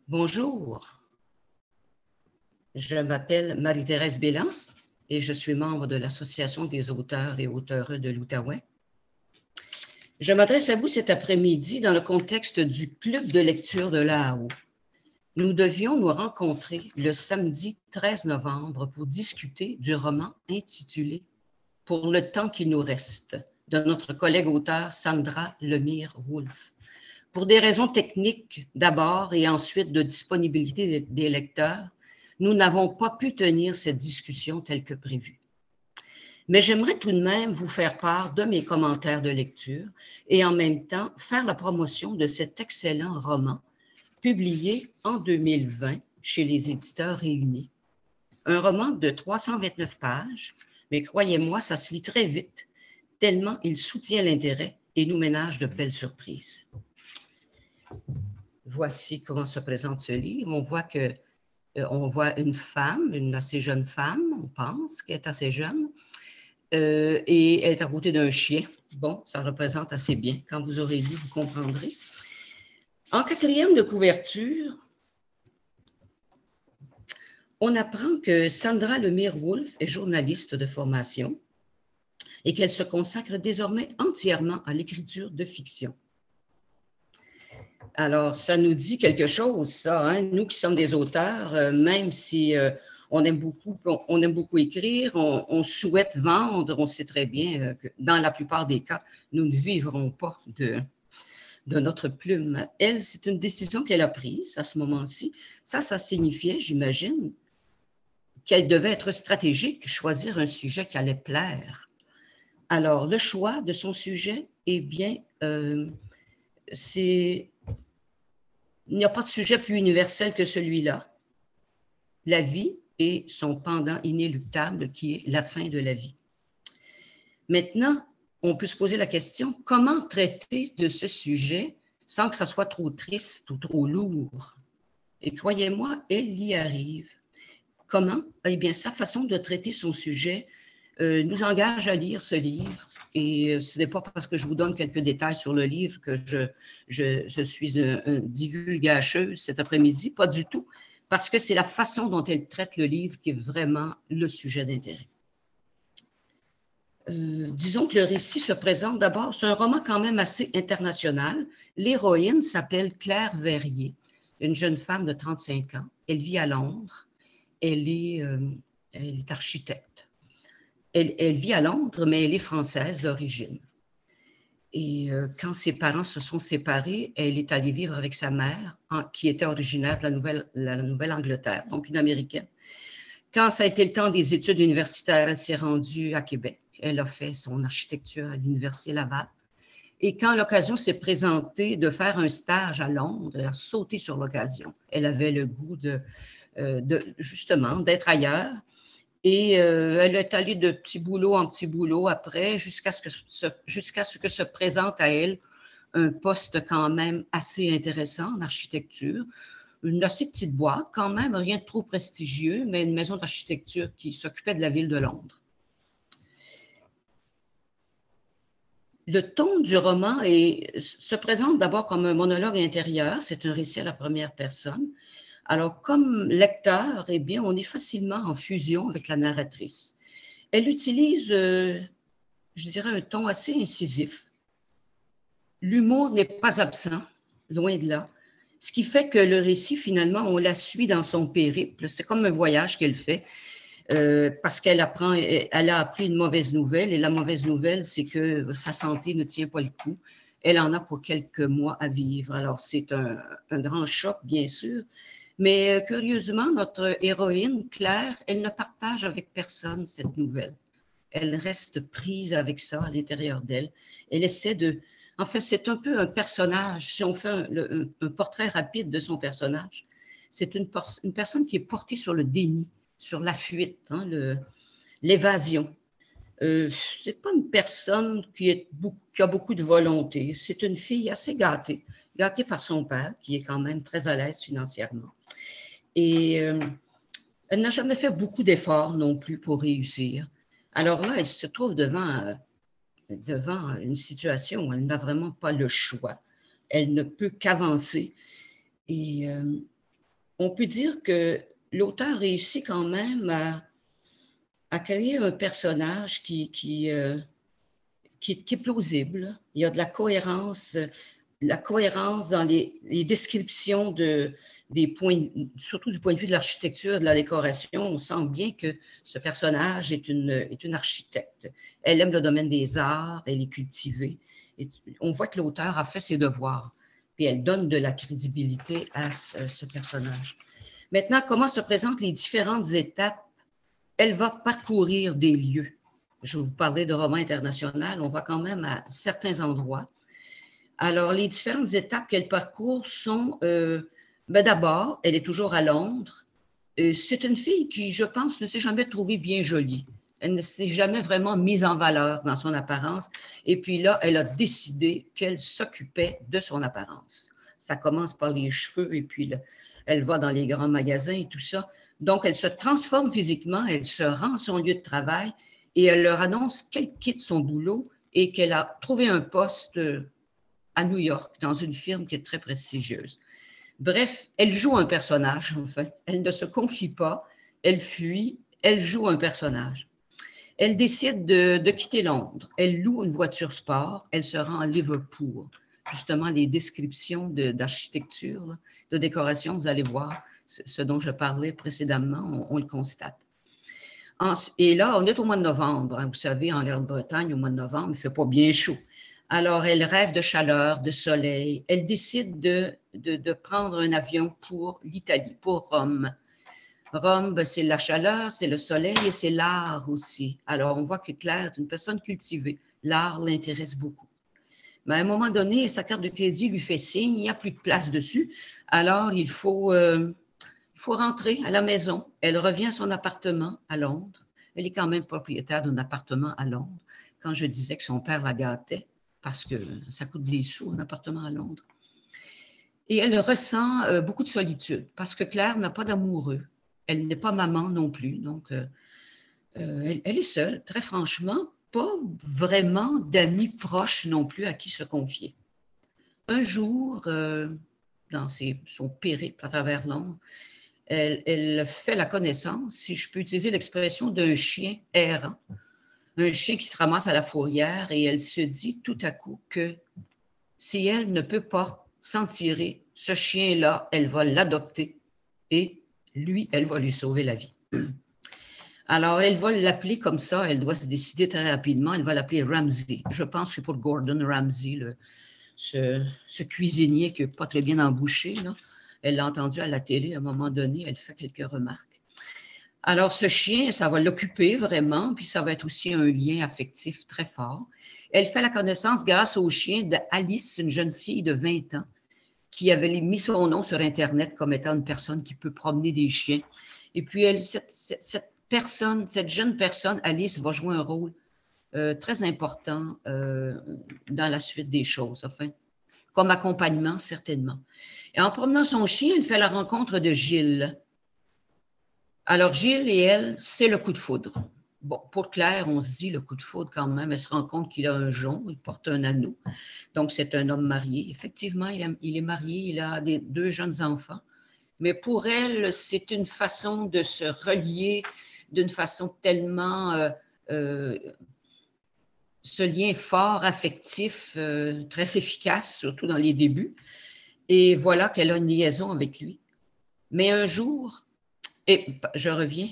Bonjour, je m'appelle Marie-Thérèse Bélan et je suis membre de l'Association des auteurs et auteureux de l'Outaouais. Je m'adresse à vous cet après-midi dans le contexte du club de lecture de l'AAO. Nous devions nous rencontrer le samedi 13 novembre pour discuter du roman intitulé « Pour le temps qu'il nous reste » de notre collègue auteur Sandra Lemire-Wolf. Pour des raisons techniques d'abord et ensuite de disponibilité des lecteurs, nous n'avons pas pu tenir cette discussion telle que prévue. Mais j'aimerais tout de même vous faire part de mes commentaires de lecture et en même temps faire la promotion de cet excellent roman publié en 2020 chez les éditeurs Réunis. Un roman de 329 pages, mais croyez-moi, ça se lit très vite, tellement il soutient l'intérêt et nous ménage de belles surprises. Voici comment se présente ce livre. On voit une femme, une assez jeune femme, on pense qu'elle est assez jeune, et elle est à côté d'un chien. Bon, ça représente assez bien. Quand vous aurez lu, vous comprendrez. En quatrième de couverture, on apprend que Sandra Lemire-Wolf est journaliste de formation et qu'elle se consacre désormais entièrement à l'écriture de fiction. Alors, ça nous dit quelque chose, ça, hein? Nous qui sommes des auteurs, même si on aime beaucoup écrire, on souhaite vendre, on sait très bien que dans la plupart des cas, nous ne vivrons pas de notre plume. Elle, c'est une décision qu'elle a prise à ce moment-ci. Ça signifiait, j'imagine, qu'elle devait être stratégique, choisir un sujet qui allait plaire. Alors, le choix de son sujet, eh bien, il n'y a pas de sujet plus universel que celui-là. La vie et son pendant inéluctable qui est la fin de la vie. Maintenant, on peut se poser la question, comment traiter de ce sujet sans que ça soit trop triste ou trop lourd? Et croyez-moi, elle y arrive. Comment? Eh bien, sa façon de traiter son sujet nous engage à lire ce livre. Et ce n'est pas parce que je vous donne quelques détails sur le livre que je suis un divulgacheuse cet après-midi, pas du tout, parce que c'est la façon dont elle traite le livre qui est vraiment le sujet d'intérêt. Disons que le récit se présente d'abord, c'est un roman quand même assez international. L'héroïne s'appelle Claire Verrier, une jeune femme de 35 ans. Elle vit à Londres. Elle est architecte. Elle vit à Londres, mais elle est française d'origine. Et quand ses parents se sont séparés, elle est allée vivre avec sa mère, qui était originaire de la Nouvelle-Angleterre, donc une Américaine. Quand ça a été le temps des études universitaires, elle s'est rendue à Québec. Elle a fait son architecture à l'Université Laval. Et quand l'occasion s'est présentée de faire un stage à Londres, elle a sauté sur l'occasion. Elle avait le goût justement d'être ailleurs. Et elle est allée de petit boulot en petit boulot après, jusqu'à ce que se présente à elle un poste quand même assez intéressant en architecture. Une assez petite boîte quand même, rien de trop prestigieux, mais une maison d'architecture qui s'occupait de la ville de Londres. Le ton du roman se présente d'abord comme un monologue intérieur, c'est un récit à la première personne. Alors, comme lecteur, eh bien, on est facilement en fusion avec la narratrice. Elle utilise, je dirais, un ton assez incisif. L'humour n'est pas absent, loin de là. Ce qui fait que le récit, finalement, on la suit dans son périple. C'est comme un voyage qu'elle fait. Parce qu'elle a appris une mauvaise nouvelle, et la mauvaise nouvelle, c'est que sa santé ne tient pas le coup. Elle en a pour quelques mois à vivre. Alors, c'est un grand choc, bien sûr, mais curieusement, notre héroïne, Claire, elle ne partage avec personne cette nouvelle. Elle reste prise avec ça à l'intérieur d'elle. Elle essaie de... En fait, c'est un peu un personnage. Si on fait un portrait rapide de son personnage, c'est une personne qui est portée sur le déni, sur la fuite, hein, l'évasion. C'est pas une personne qui a beaucoup de volonté. C'est une fille assez gâtée par son père, qui est quand même très à l'aise financièrement. Et elle n'a jamais fait beaucoup d'efforts non plus pour réussir. Alors là, elle se trouve devant une situation où elle n'a vraiment pas le choix. Elle ne peut qu'avancer. Et on peut dire que l'auteur réussit quand même à créer un personnage qui est plausible. Il y a de la cohérence dans les descriptions des points, surtout du point de vue de l'architecture, de la décoration. On sent bien que ce personnage est une architecte. Elle aime le domaine des arts, elle est cultivée. Et on voit que l'auteur a fait ses devoirs, puis elle donne de la crédibilité à ce personnage. Maintenant, comment se présentent les différentes étapes? Elle va parcourir des lieux. Je vous parlais de roman international, on va quand même à certains endroits. Alors, les différentes étapes qu'elle parcourt sont, d'abord, elle est toujours à Londres. C'est une fille qui, je pense, ne s'est jamais trouvée bien jolie. Elle ne s'est jamais vraiment mise en valeur dans son apparence. Et puis là, elle a décidé qu'elle s'occupait de son apparence. Ça commence par les cheveux et puis là, elle va dans les grands magasins et tout ça. Donc, elle se transforme physiquement, elle se rend à son lieu de travail et elle leur annonce qu'elle quitte son boulot et qu'elle a trouvé un poste à New York, dans une firme qui est très prestigieuse. Bref, elle joue un personnage, enfin. Elle ne se confie pas, elle fuit, elle joue un personnage. Elle décide de quitter Londres. Elle loue une voiture sport, elle se rend à Liverpool. Justement, les descriptions d'architecture, de décoration, vous allez voir, ce dont je parlais précédemment, on le constate. Et là, on est au mois de novembre. Vous savez, en Grande-Bretagne, au mois de novembre, il ne fait pas bien chaud. Alors, elle rêve de chaleur, de soleil. Elle décide de prendre un avion pour l'Italie, pour Rome. Rome, c'est la chaleur, c'est le soleil et c'est l'art aussi. Alors, on voit que Claire est une personne cultivée. L'art l'intéresse beaucoup. Mais à un moment donné, sa carte de crédit lui fait signe, il n'y a plus de place dessus. Alors, il faut rentrer à la maison. Elle revient à son appartement à Londres. Elle est quand même propriétaire d'un appartement à Londres. Quand je disais que son père la gâtait, parce que ça coûte des sous, un appartement à Londres. Et elle ressent beaucoup de solitude, parce que Claire n'a pas d'amoureux. Elle n'est pas maman non plus, donc elle est seule, très franchement, pas vraiment d'amis proches non plus à qui se confier. Un jour, dans son périple à travers Londres, elle fait la connaissance, si je peux utiliser l'expression, d'un chien errant, un chien qui se ramasse à la fourrière et elle se dit tout à coup que si elle ne peut pas s'en tirer, ce chien-là, elle va l'adopter et lui, elle va lui sauver la vie. Alors, elle va l'appeler comme ça, elle doit se décider très rapidement, elle va l'appeler Ramsay. Je pense que pour Gordon Ramsay, ce cuisinier qui n'est pas très bien embouché, là, elle l'a entendu à la télé à un moment donné, elle fait quelques remarques. Alors, ce chien, ça va l'occuper vraiment, puis ça va être aussi un lien affectif très fort. Elle fait la connaissance grâce au chien d'Alice, une jeune fille de 20 ans, qui avait mis son nom sur Internet comme étant une personne qui peut promener des chiens. Et puis, cette jeune personne, Alice, va jouer un rôle très important dans la suite des choses, enfin, comme accompagnement, certainement. Et en promenant son chien, elle fait la rencontre de Gilles. Alors, Gilles et elle, c'est le coup de foudre. Bon, pour Claire, on se dit le coup de foudre quand même. Elle se rend compte qu'il a un jonc, il porte un anneau. Donc, c'est un homme marié. Effectivement, il est marié, il a deux jeunes enfants. Mais pour elle, c'est une façon de se relier d'une façon tellement... ce lien fort, affectif, très efficace, surtout dans les débuts. Et voilà qu'elle a une liaison avec lui. Mais un jour... Et je reviens.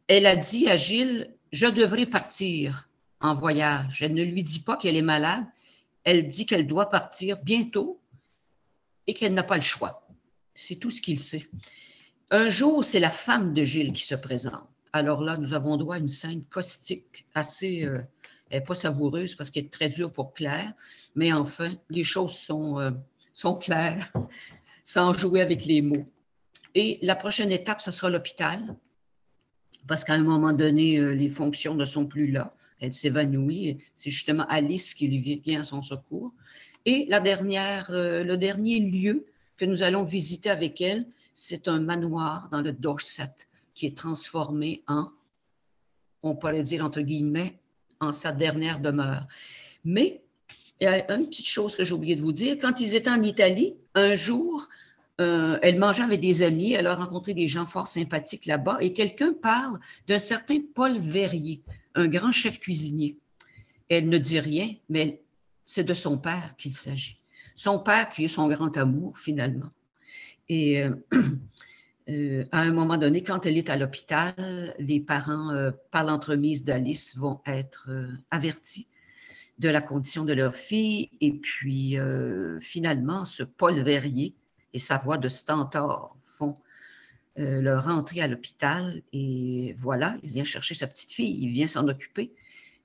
Elle a dit à Gilles, je devrais partir en voyage. Elle ne lui dit pas qu'elle est malade. Elle dit qu'elle doit partir bientôt et qu'elle n'a pas le choix. C'est tout ce qu'il sait. Un jour, c'est la femme de Gilles qui se présente. Alors là, nous avons droit à une scène caustique, assez, elle n'est pas savoureuse parce qu'elle est très dure pour Claire, mais enfin, les choses sont claires, sans jouer avec les mots. Et la prochaine étape, ce sera l'hôpital, parce qu'à un moment donné, les fonctions ne sont plus là. Elle s'évanouit. C'est justement Alice qui lui vient à son secours. Et le dernier lieu que nous allons visiter avec elle, c'est un manoir dans le Dorset qui est transformé en, on pourrait dire entre guillemets, en sa dernière demeure. Mais il y a une petite chose que j'ai oublié de vous dire. Quand ils étaient en Italie, un jour, Elle mangeait avec des amis, elle a rencontré des gens fort sympathiques là-bas et quelqu'un parle d'un certain Paul Verrier, un grand chef cuisinier. Elle ne dit rien, mais c'est de son père qu'il s'agit. Son père qui est son grand amour, finalement. Et à un moment donné, quand elle est à l'hôpital, les parents, par l'entremise d'Alice, vont être avertis de la condition de leur fille. Et puis, finalement, ce Paul Verrier et sa voix de stentor font leur entrée à l'hôpital. Et voilà, il vient chercher sa petite fille, il vient s'en occuper.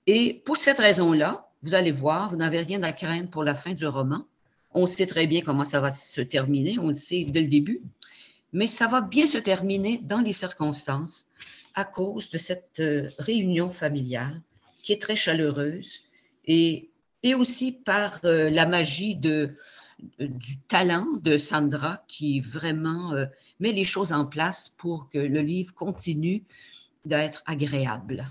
Et pour cette raison-là, vous allez voir, vous n'avez rien à craindre pour la fin du roman. On sait très bien comment ça va se terminer, on le sait dès le début, mais ça va bien se terminer dans les circonstances à cause de cette réunion familiale qui est très chaleureuse et aussi par la magie du talent de Sandra qui vraiment met les choses en place pour que le livre continue d'être agréable.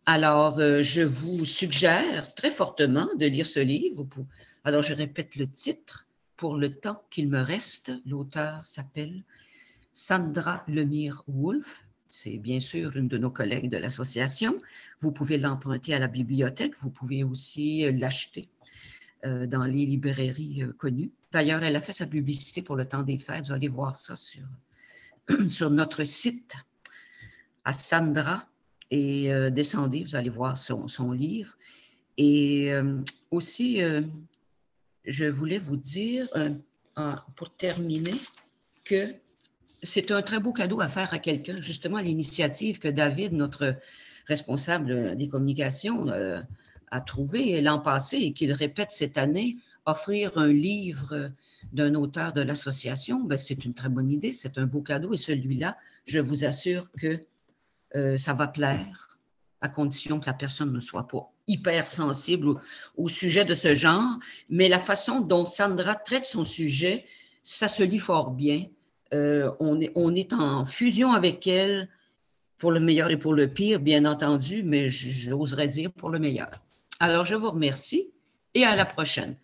Alors, je vous suggère très fortement de lire ce livre. Alors, je répète le titre. Pour le temps qu'il me reste, l'auteur s'appelle Sandra Lemire-Wolf. C'est bien sûr une de nos collègues de l'association. Vous pouvez l'emprunter à la bibliothèque. Vous pouvez aussi l'acheter dans les librairies connues. D'ailleurs, elle a fait sa publicité pour le temps des fêtes. Vous allez voir ça sur notre site à Sandra. Et descendez, vous allez voir son livre. Et aussi, je voulais vous dire, pour terminer, que c'est un très beau cadeau à faire à quelqu'un, justement l'initiative que David, notre responsable des communications, a trouvée l'an passé et qu'il répète cette année, offrir un livre d'un auteur de l'association, c'est une très bonne idée, c'est un beau cadeau et celui-là, je vous assure que ça va plaire, à condition que la personne ne soit pas hyper sensible au sujet de ce genre, mais la façon dont Sandra traite son sujet, ça se lit fort bien. On est en fusion avec elle pour le meilleur et pour le pire, bien entendu, mais j'oserais dire pour le meilleur. Alors, je vous remercie et à la prochaine.